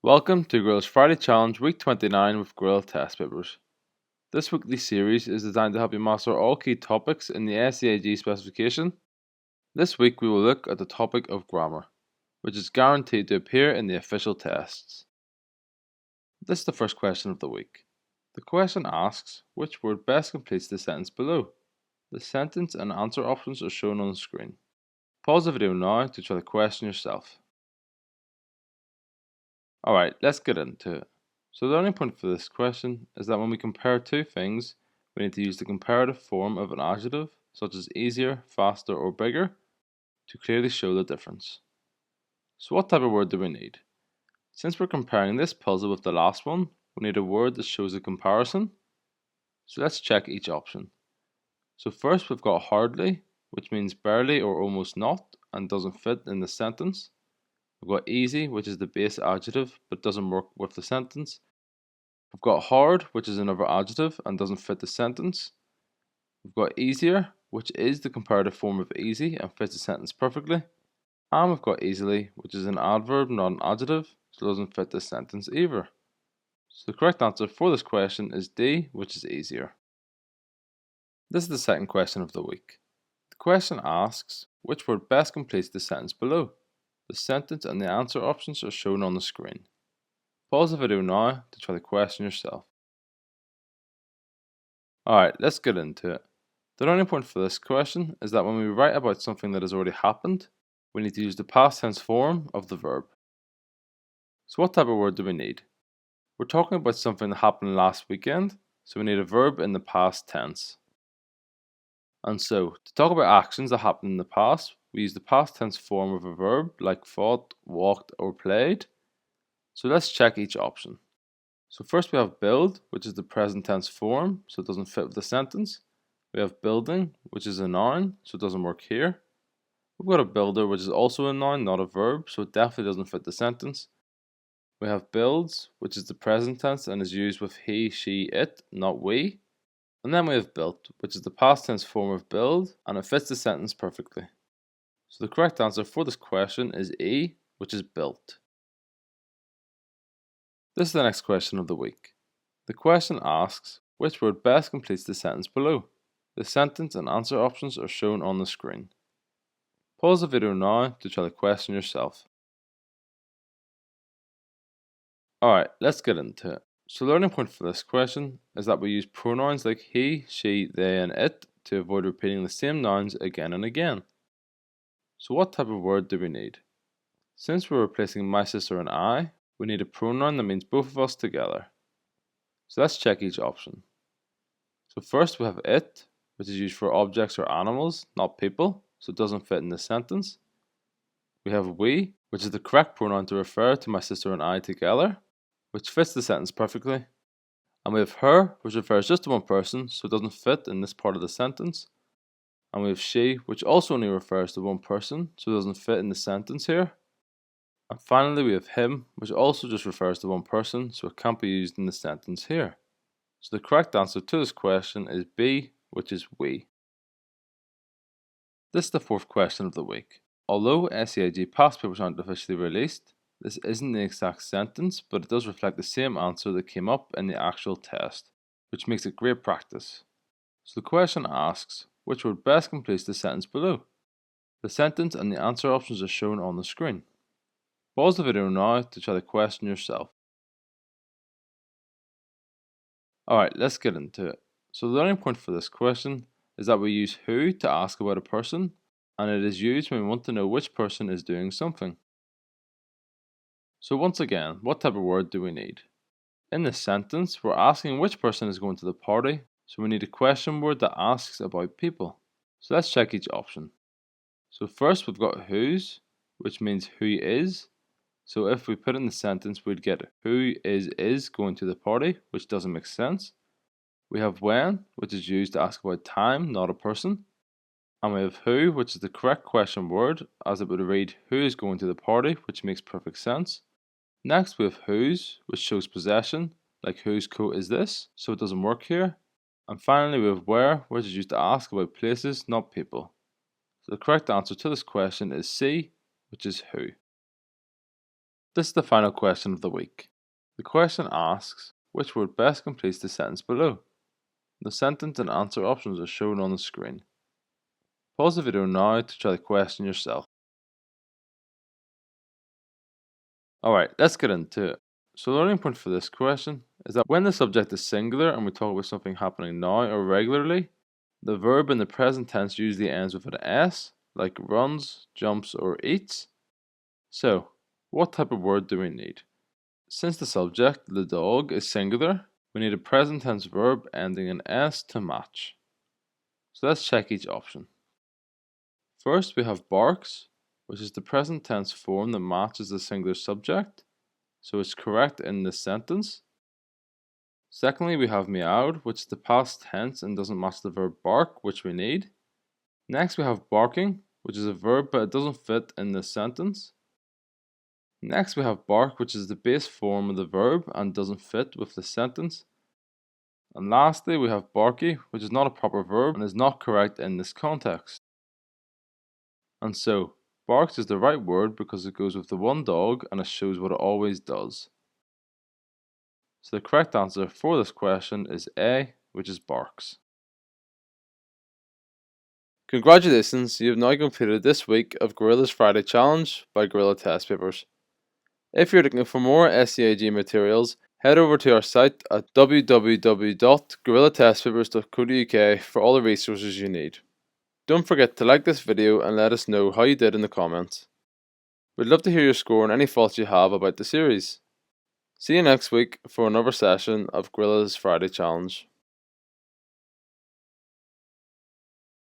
Welcome to Grill's Friday Challenge Week 29 with Grill Test Papers. This weekly series is designed to help you master all key topics in the SEAG specification. This week we will look at the topic of grammar, which is guaranteed to appear in the official tests. This is the first question of the week. The question asks, which word best completes the sentence below? The sentence and answer options are shown on the screen. Pause the video now to try the question yourself. Alright, let's get into it. So the learning point for this question is that when we compare two things, we need to use the comparative form of an adjective, such as easier, faster, or bigger, to clearly show the difference. So what type of word do we need? Since we're comparing this puzzle with the last one, we need a word that shows a comparison. So let's check each option. So first we've got hardly, which means barely or almost not, and doesn't fit in the sentence. We've got easy, which is the base adjective but doesn't work with the sentence. We've got hard, which is another adjective and doesn't fit the sentence. We've got easier, which is the comparative form of easy and fits the sentence perfectly. And we've got easily, which is an adverb, not an adjective, so it doesn't fit the sentence either. So the correct answer for this question is D, which is easier. This is the second question of the week. The question asks, which word best completes the sentence below? The sentence and the answer options are shown on the screen. Pause the video now to try the question yourself. Alright, let's get into it. The learning point for this question is that when we write about something that has already happened, we need to use the past tense form of the verb. So what type of word do we need? We're talking about something that happened last weekend, so we need a verb in the past tense. And so, to talk about actions that happened in the past, we use the past tense form of a verb like fought, walked, or played. So let's check each option. So first we have build, which is the present tense form, so it doesn't fit with the sentence. We have building, which is a noun, so it doesn't work here. We've got a builder, which is also a noun, not a verb, so it definitely doesn't fit the sentence. We have builds, which is the present tense and is used with he, she, it, not we. And then we have built, which is the past tense form of build, and it fits the sentence perfectly. So the correct answer for this question is E, which is built. This is the next question of the week. The question asks, which word best completes the sentence below? The sentence and answer options are shown on the screen. Pause the video now to try the question yourself. Alright, let's get into it. So the learning point for this question is that we use pronouns like he, she, they, and it to avoid repeating the same nouns again and again. So what type of word do we need? Since we're replacing my sister and I, we need a pronoun that means both of us together. So let's check each option. So first we have it, which is used for objects or animals, not people, so it doesn't fit in this sentence. We have we, which is the correct pronoun to refer to my sister and I together, which fits the sentence perfectly. And we have her, which refers just to one person, so it doesn't fit in this part of the sentence. And we have she, which also only refers to one person, so it doesn't fit in the sentence here. And finally we have him, which also just refers to one person, so it can't be used in the sentence here. So the correct answer to this question is B, which is we. This is the fourth question of the week. Although SEAG past papers aren't officially released, this isn't the exact sentence, but it does reflect the same answer that came up in the actual test, which makes it great practice. So the question asks, which word best completes the sentence below? The sentence and the answer options are shown on the screen. Pause the video now to try the question yourself. Alright, let's get into it. So the learning point for this question is that we use who to ask about a person, and it is used when we want to know which person is doing something. So once again, what type of word do we need? In this sentence, we're asking which person is going to the party, so we need a question word that asks about people. So let's check each option. So first we've got whose, which means who is. So if we put in the sentence, we'd get who is going to the party, which doesn't make sense. We have when, which is used to ask about time, not a person. And we have who, which is the correct question word, as it would read who is going to the party, which makes perfect sense. Next we have whose, which shows possession, like whose coat is this, so it doesn't work here. And finally we have where, which is used to ask about places, not people. So the correct answer to this question is C, which is who. This is the final question of the week. The question asks, which word best completes the sentence below? The sentence and answer options are shown on the screen. Pause the video now to try the question yourself. Alright, let's get into it. So the learning point for this question is that when the subject is singular and we talk about something happening now or regularly, the verb in the present tense usually ends with an S, like runs, jumps, or eats. So, what type of word do we need? Since the subject, the dog, is singular, we need a present tense verb ending in S to match. So let's check each option. First, we have barks, which is the present tense form that matches the singular subject, so it's correct in this sentence. Secondly, we have meowed, which is the past tense and doesn't match the verb bark, which we need. Next, we have barking, which is a verb but it doesn't fit in this sentence. Next, we have bark, which is the base form of the verb and doesn't fit with the sentence. And lastly, we have barky, which is not a proper verb and is not correct in this context. And so, barks is the right word because it goes with the one dog and it shows what it always does. So the correct answer for this question is A, which is barks. Congratulations, you have now completed this week of Gorilla's Friday Challenge by Gorilla Test Papers. If you're looking for more SEAG materials, head over to our site at www.gorillatestpapers.co.uk for all the resources you need. Don't forget to like this video and let us know how you did in the comments. We'd love to hear your score and any thoughts you have about the series. See you next week for another session of Gorilla's Friday Challenge.